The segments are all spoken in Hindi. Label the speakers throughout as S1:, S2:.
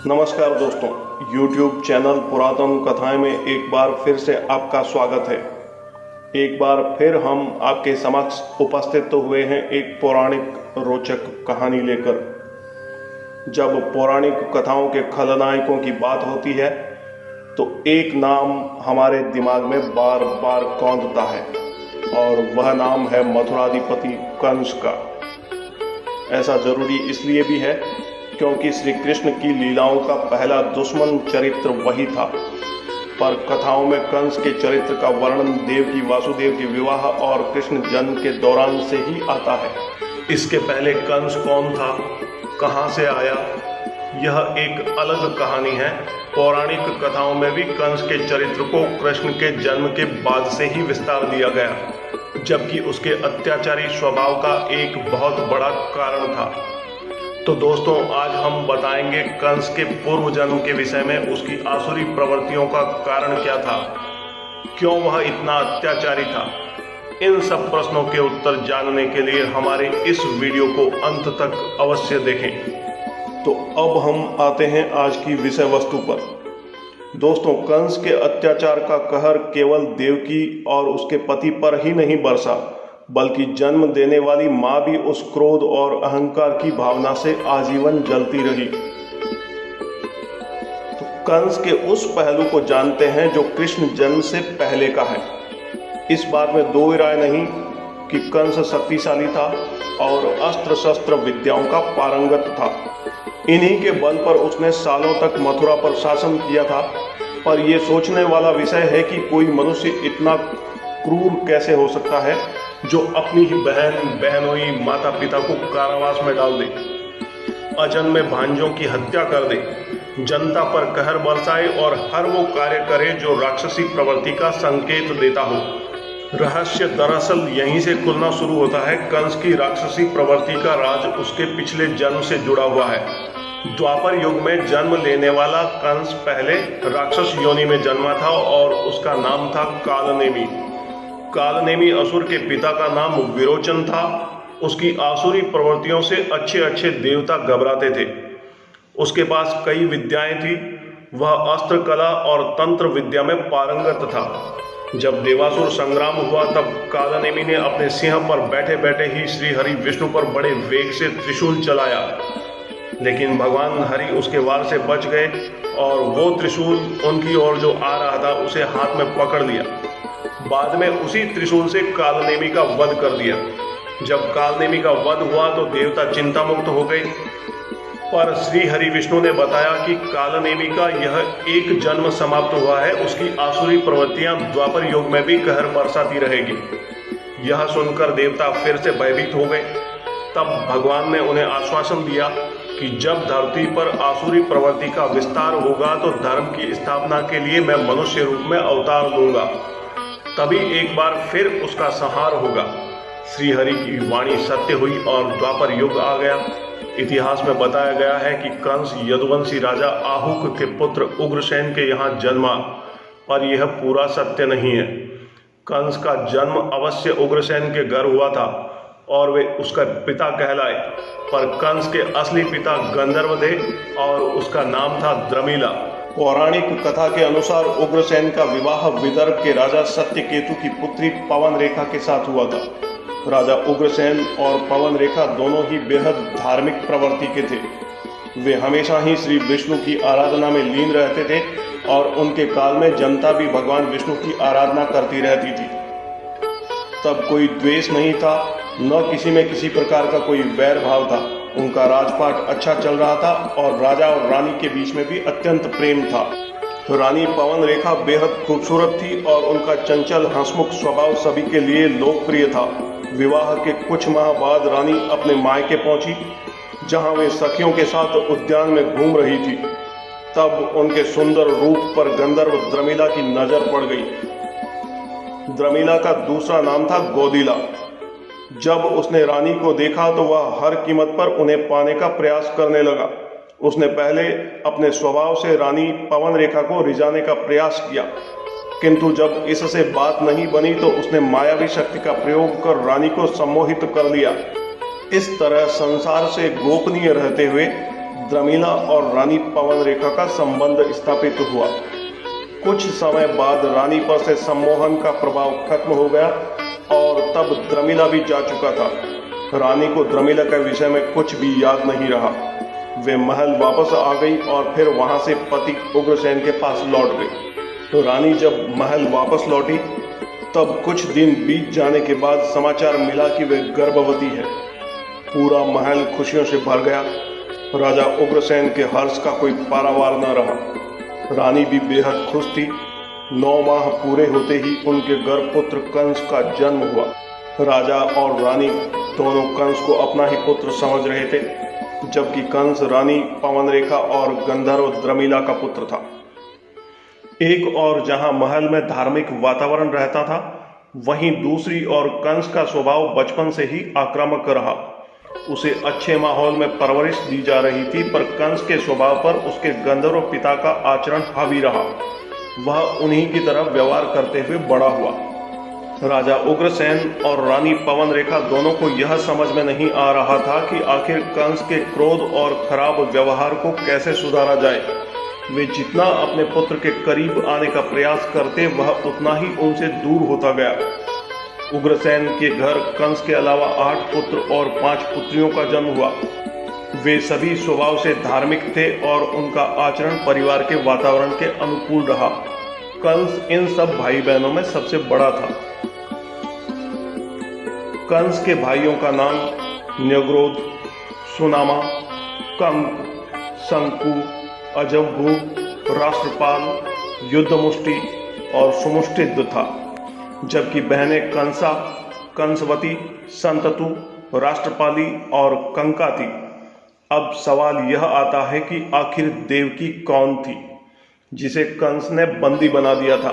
S1: नमस्कार दोस्तों, YouTube चैनल पुरातन कथाएं में एक बार फिर से आपका स्वागत है। एक बार फिर हम आपके समक्ष उपस्थित तो हुए हैं एक पौराणिक रोचक कहानी लेकर। जब पौराणिक कथाओं के खलनायकों की बात होती है तो एक नाम हमारे दिमाग में बार बार कौंधता है और वह नाम है मथुराधिपति कंस का। ऐसा जरूरी इसलिए भी है क्योंकि श्री कृष्ण की लीलाओं का पहला दुश्मन चरित्र वही था। पर कथाओं में कंस के चरित्र का वर्णन देवकी वासुदेव के विवाह और कृष्ण जन्म के दौरान से ही आता है। इसके पहले कंस कौन था, कहां से आया, यह एक अलग कहानी है। पौराणिक कथाओं में भी कंस के चरित्र को कृष्ण के जन्म के बाद से ही विस्तार दिया गया, जबकि उसके अत्याचारी स्वभाव का एक बहुत बड़ा कारण था। तो दोस्तों, आज हम बताएंगे कंस के पूर्व जन्म के विषय में। उसकी आसुरी प्रवृत्तियों का कारण क्या था, क्यों वह इतना अत्याचारी था। इन सब प्रश्नों के उत्तर जानने के लिए हमारे इस वीडियो को अंत तक अवश्य देखें। तो अब हम आते हैं आज की विषय वस्तु पर। दोस्तों, कंस के अत्याचार का कहर केवल देवकी और उसके पति पर ही नहीं बरसा, बल्कि जन्म देने वाली मां भी उस क्रोध और अहंकार की भावना से आजीवन जलती रही। तो कंस के उस पहलू को जानते हैं जो कृष्ण जन्म से पहले का है। इस बात में दो राय नहीं कि कंस शक्तिशाली था और अस्त्र शस्त्र विद्याओं का पारंगत था। इन्हीं के बल पर उसने सालों तक मथुरा पर शासन किया था। पर यह सोचने वाला विषय है कि कोई मनुष्य इतना क्रूर कैसे हो सकता है जो अपनी ही बहनोई माता पिता को कारावास में डाल दे, अजन्मे भांजों की हत्या कर दे, जनता पर कहर बरसाए और हर वो कार्य करे जो राक्षसी प्रवृत्ति का संकेत देता हो। रहस्य दरअसल यहीं से खुलना शुरू होता है। कंस की राक्षसी प्रवृत्ति का राज उसके पिछले जन्म से जुड़ा हुआ है। द्वापर युग में जन्म लेने वाला कंस पहले राक्षस योनि में जन्मा था और उसका नाम था कालनेमी। कालनेमी असुर के पिता का नाम विरोचन था। उसकी आसुरी प्रवृत्तियों से अच्छे अच्छे देवता घबराते थे। उसके पास कई विद्याएं थी। वह अस्त्र कला और तंत्र विद्या में पारंगत था। जब देवासुर संग्राम हुआ तब कालनेमी ने अपने सिंह पर बैठे बैठे ही श्री हरि विष्णु पर बड़े वेग से त्रिशूल चलाया, लेकिन भगवान हरि उसके वार से बच गए और वो त्रिशूल उनकी ओर जो आ रहा था उसे हाथ में पकड़ लिया। बाद में उसी त्रिशूल से कालनेमी का वध कर दिया। जब कालनेमी का वध हुआ तो देवता चिंता मुक्त हो गए, पर श्री हरि विष्णु ने बताया कि कालनेमी का यह एक जन्म समाप्त हुआ है, उसकी आसुरी प्रवृत्तियां द्वापर युग में भी कहर बरसाती रहेगी। यह सुनकर देवता फिर से भयभीत हो गए। तब भगवान ने उन्हें आश्वासन दिया कि जब धरती पर आसुरी प्रवृत्ति का विस्तार होगा तो धर्म की स्थापना के लिए मैं मनुष्य रूप में अवतार लूंगा, तभी एक बार फिर उसका संहार होगा। श्री हरि की वाणी सत्य हुई और द्वापर युग आ गया। इतिहास में बताया गया है कि कंस यदुवंशी राजा आहुक के पुत्र उग्रसेन के यहाँ जन्मा, पर यह पूरा सत्य नहीं है। कंस का जन्म अवश्य उग्रसेन के घर हुआ था और वे उसका पिता कहलाए, पर कंस के असली पिता गंधर्व थे और उसका नाम था द्रमिला। पौराणिक कथा के अनुसार उग्रसेन का विवाह विदर्भ के राजा सत्यकेतु की पुत्री पवन रेखा के साथ हुआ था। राजा उग्रसेन और पवन रेखा दोनों ही बेहद धार्मिक प्रवृत्ति के थे। वे हमेशा ही श्री विष्णु की आराधना में लीन रहते थे और उनके काल में जनता भी भगवान विष्णु की आराधना करती रहती थी। तब कोई द्वेष नहीं था, न किसी में किसी प्रकार का कोई वैर भाव था। उनका राजपाट अच्छा चल रहा था और राजा और रानी के बीच में भी अत्यंत प्रेम था। रानी पवन रेखा बेहद खूबसूरत थी और उनका चंचल हंसमुख स्वभाव सभी के लिए लोकप्रिय था। विवाह के कुछ माह बाद रानी अपने मायके पहुंची, जहां वे सखियों के साथ उद्यान में घूम रही थी। तब उनके सुंदर रूप पर गंधर्व द्रमिला की नजर पड़ गई। द्रमिला का दूसरा नाम था गोदिला। जब उसने रानी को देखा तो वह हर कीमत पर उन्हें पाने का प्रयास करने लगा। उसने पहले अपने स्वभाव से रानी पवन रेखा को रिझाने का प्रयास किया, किंतु जब इससे बात नहीं बनी तो उसने मायावी शक्ति का प्रयोग कर रानी को सम्मोहित कर लिया। इस तरह संसार से गोपनीय रहते हुए द्रमिला और रानी पवन रेखा का संबंध स्थापित हुआ। कुछ समय बाद रानी पर से सम्मोहन का प्रभाव खत्म हो गया और तब द्रमिला भी जा चुका था। रानी को द्रमिला के विषय में कुछ भी याद नहीं रहा। वे महल वापस आ गई और फिर वहां से पति उग्रसेन के पास लौट गई। तो रानी जब महल वापस लौटी तब कुछ दिन बीत जाने के बाद समाचार मिला कि वे गर्भवती है। पूरा महल खुशियों से भर गया। राजा उग्रसेन के हर्ष का कोई पारावार न रहा। रानी भी बेहद खुश थी। 9 माह पूरे होते ही उनके गर्भपुत्र कंस का जन्म हुआ। राजा और रानी दोनों कंस को अपना ही पुत्र समझ रहे थे, जबकि कंस रानी पवनरेखा और गंधर्व द्रमिला का पुत्र था। एक और जहां महल में धार्मिक वातावरण रहता था, वहीं दूसरी ओर कंस का स्वभाव बचपन से ही आक्रामक रहा। उसे अच्छे माहौल में परवरिश दी जा रही थी, पर कंस के स्वभाव पर उसके गंधर्व पिता का आचरण हावी रहा। वह उन्हीं की तरह व्यवहार करते हुए बड़ा हुआ। राजा उग्रसेन और रानी पवन रेखा दोनों को यह समझ में नहीं आ रहा था कि आखिर कंस के क्रोध और खराब व्यवहार को कैसे सुधारा जाए। वे जितना अपने पुत्र के करीब आने का प्रयास करते, वह उतना ही उनसे दूर होता गया। उग्रसेन के घर कंस के अलावा 8 पुत्र और 5 पुत्रियों का जन्म हुआ। वे सभी स्वभाव से धार्मिक थे और उनका आचरण परिवार के वातावरण के अनुकूल रहा। कंस इन सब भाई बहनों में सबसे बड़ा था। कंस के भाइयों का नाम न्यग्रोध, सुनामा, कंक, शंकु, अजम्भू, राष्ट्रपाल, युद्धमुष्टि और सुमुष्टिद था, जबकि बहनें कंसा, कंसवती, संततु, राष्ट्रपाली और कंका थी। अब सवाल यह आता है कि आखिर देवकी कौन थी जिसे कंस ने बंदी बना दिया था।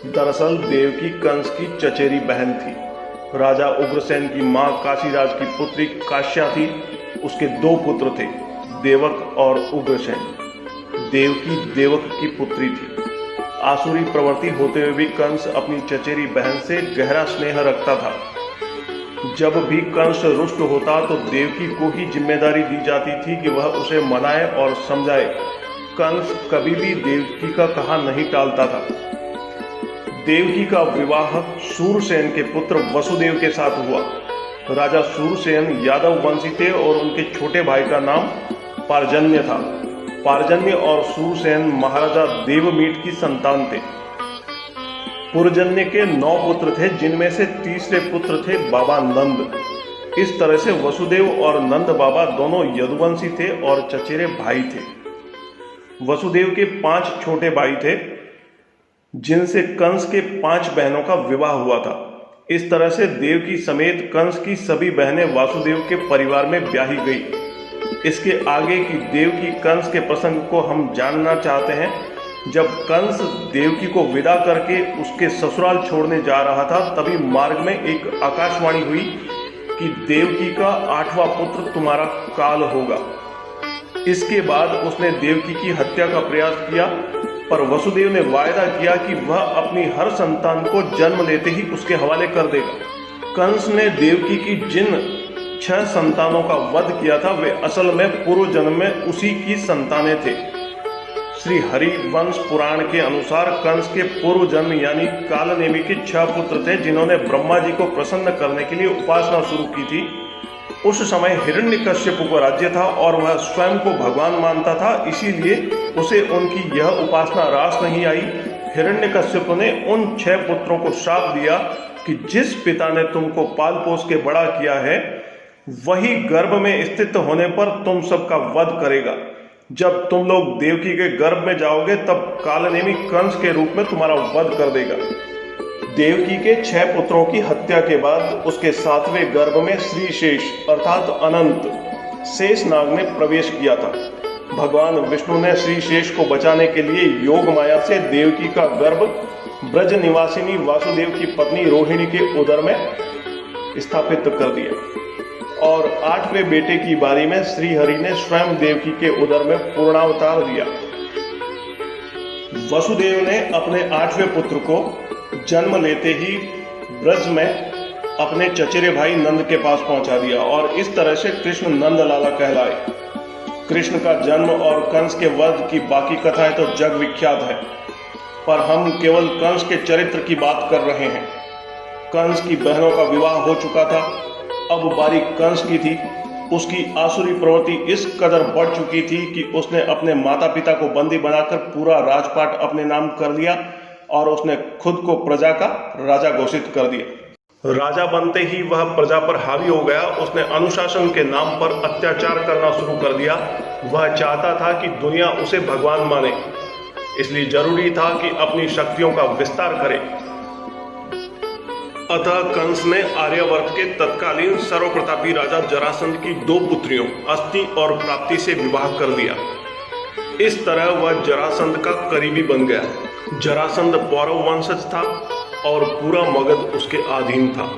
S1: दरअसल देवकी कंस की चचेरी बहन थी। राजा उग्रसेन की मां काशीराज की पुत्री काश्या थी। उसके 2 पुत्र थे, देवक और उग्रसेन। देवकी देवक की पुत्री थी। आसुरी प्रवृत्ति होते हुए भी कंस अपनी चचेरी बहन से गहरा स्नेह रखता था। जब भी कंस रुष्ट होता तो देवकी को ही जिम्मेदारी दी जाती थी कि वह उसे मनाए और समझाए। कंस कभी भी देवकी का कहा नहीं टालता था। देवकी का विवाह सूरसेन के पुत्र वसुदेव के साथ हुआ। राजा सूरसेन यादव वंशी थे और उनके छोटे भाई का नाम पार्जन्य था। पार्जन्य और सूरसेन महाराजा देवमीट की संतान थे। पुरजन्य के 9 पुत्र थे, जिनमें से तीसरे पुत्र थे बाबा नंद। इस तरह से वसुदेव और नंद बाबा दोनों यदुवंशी थे और चचेरे भाई थे। वसुदेव के 5 छोटे भाई थे, जिनसे कंस के 5 बहनों का विवाह हुआ था। इस तरह से देवकी समेत कंस की सभी बहनें वासुदेव के परिवार में ब्याही गई। इसके आगे की देवकी कंस के प्रसंग को हम जानना चाहते हैं। जब कंस देवकी को विदा करके उसके ससुराल छोड़ने जा रहा था, तभी मार्ग में एक आकाशवाणी हुई कि देवकी का 8वां पुत्र तुम्हारा काल होगा। इसके बाद उसने देवकी की हत्या का प्रयास किया, पर वसुदेव ने वायदा किया कि वह अपनी हर संतान को जन्म लेते ही उसके हवाले कर देगा। कंस ने देवकी की जिन 6 संतानों का वध किया था, वे असल में पूर्व जन्म में उसी की संतानें थे। श्री हरिवंश पुराण के अनुसार कंस के पूर्व जन्म यानी कालनेमि के 6 पुत्र थे, जिन्होंने ब्रह्मा जी को प्रसन्न करने के लिए उपासना शुरू की थी। उस समय हिरण्यकश्यप को राज्य था और वह स्वयं को भगवान मानता था, इसीलिए उसे उनकी यह उपासना रास नहीं आई। हिरण्यकश्यप ने उन 6 पुत्रों को श्राप दिया कि जिस पिता ने तुमको पाल पोस के बड़ा किया है, वही गर्भ में स्थित होने पर तुम सबका वध करेगा। जब तुम लोग देवकी के गर्भ में जाओगे, तब कालनेमि कंस के रूप में तुम्हारा वध कर देगा। देवकी के 6 पुत्रों की हत्या के बाद उसके 7वें गर्भ में श्रीशेष अर्थात अनंत शेषनाग ने प्रवेश किया था। भगवान विष्णु ने श्रीशेष को बचाने के लिए योग माया से देवकी का गर्भ ब्रज निवासिनी वासुदेव की पत्नी रोहिणी के उदर में स्थापित कर दिया और 8वें बेटे की बारी में श्री हरि ने स्वयं देवकी के उदर में पूर्णावतार दिया। वसुदेव ने अपने 8वें पुत्र को जन्म लेते ही ब्रज में अपने चचेरे भाई नंद के पास पहुंचा दिया और इस तरह से कृष्ण नंद लाला कहलाए। कृष्ण का जन्म और कंस के वध की बाकी कथाएं तो जग विख्यात है, पर हम केवल कंस के चरित्र की बात कर रहे हैं। कंस की बहनों का विवाह हो चुका था, अब बारी कंस की थी। उसकी आसुरी प्रवृत्ति इस कदर बढ़ चुकी थी कि उसने अपने माता पिता को बंदी बनाकर पूरा राजपाट अपने नाम कर लिया और उसने खुद को प्रजा का राजा घोषित कर दिया। राजा बनते ही वह प्रजा पर हावी हो गया। उसने अनुशासन के नाम पर अत्याचार करना शुरू कर दिया। वह चाहता था कि दुनिया उसे भगवान माने, इसलिए जरूरी था कि अपनी शक्तियों का विस्तार करे। अतः कंस ने आर्यावर्त के तत्कालीन सर्वप्रतापी राजा जरासंध की 2 पुत्रियों अस्ति और प्राप्ति से विवाह कर दिया। इस तरह वह जरासंध का करीबी बन गया। जरासंध पौरव वंशज था और पूरा मगध उसके अधीन था।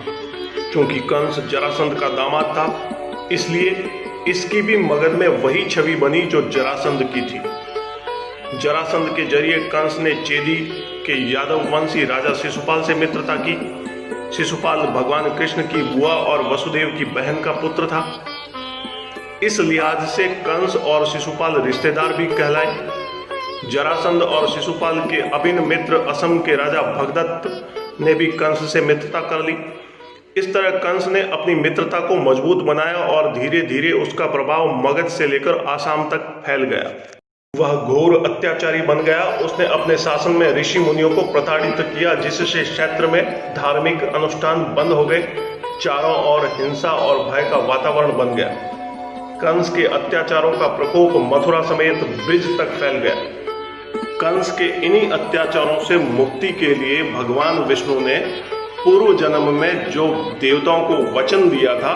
S1: क्योंकि कंस जरासंध का दामाद था, इसलिए इसकी भी मगध में वही छवि बनी जो जरासंध की थी। जरासंध के जरिए कंस ने चेदी के यादव वंशी राजा शिशुपाल से मित्रता की। शिशुपाल भगवान कृष्ण की बुआ और वसुदेव की बहन का पुत्र था। इस लिहाज से कंस और शिशुपाल रिश्तेदार भी कहलाए। जरासंध और शिशुपाल के अभिन्न मित्र असम के राजा भगदत्त ने भी कंस से मित्रता कर ली। इस तरह कंस ने अपनी मित्रता को मजबूत बनाया और धीरे धीरे उसका प्रभाव मगध से लेकर आसाम तक फैल गया। वह घोर अत्याचारी बन गया। उसने अपने शासन में ऋषि मुनियों को प्रताड़ित किया, जिससे क्षेत्र में धार्मिक अनुष्ठान बंद हो गए। चारों ओर हिंसा और भय का वातावरण बन गया। कंस के अत्याचारों का प्रकोप मथुरा समेत ब्रिज तक फैल गया। कंस के इन्हीं अत्याचारों से मुक्ति के लिए भगवान विष्णु ने पूर्व जन्म में जो देवताओं को वचन दिया था,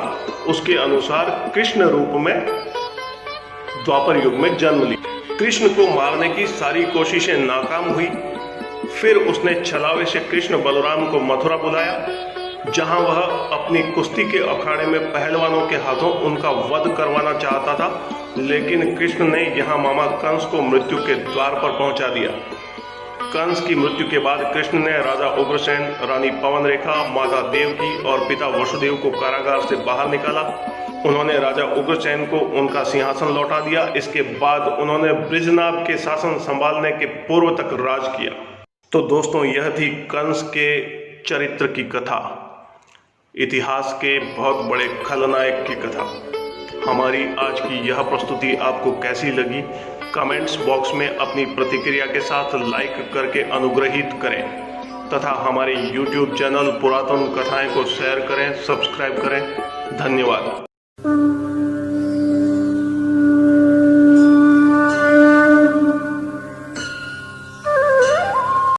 S1: उसके अनुसार कृष्ण रूप में द्वापर युग में जन्म लिया। कृष्ण को मारने की सारी कोशिशें नाकाम हुई। फिर उसने छलावे से कृष्ण बलराम को मथुरा बुलाया, जहां वह अपनी कुश्ती के अखाड़े में पहलवानों के हाथों उनका वध करवाना चाहता था। लेकिन कृष्ण ने यहां मामा कंस को मृत्यु के द्वार पर पहुंचा दिया। कंस की मृत्यु के बाद कृष्ण ने राजा उग्रसेन, रानी पवनरेखा, माता देवकी और पिता वसुदेव को कारागार से बाहर निकाला। उन्होंने राजा उग्रसेन को उनका सिंहासन लौटा दिया। इसके बाद उन्होंने बृजनाभ के शासन संभालने के पूर्व तक राज किया। तो दोस्तों, यह थी कंस के चरित्र की कथा, इतिहास के बहुत बड़े खलनायक की कथा। हमारी आज की यह प्रस्तुति आपको कैसी लगी? कमेंट्स बॉक्स में अपनी प्रतिक्रिया के साथ लाइक करके अनुग्रहित करें तथा हमारे YouTube चैनल पुरातन कथाएं को शेयर करें, सब्सक्राइब करें। धन्यवाद।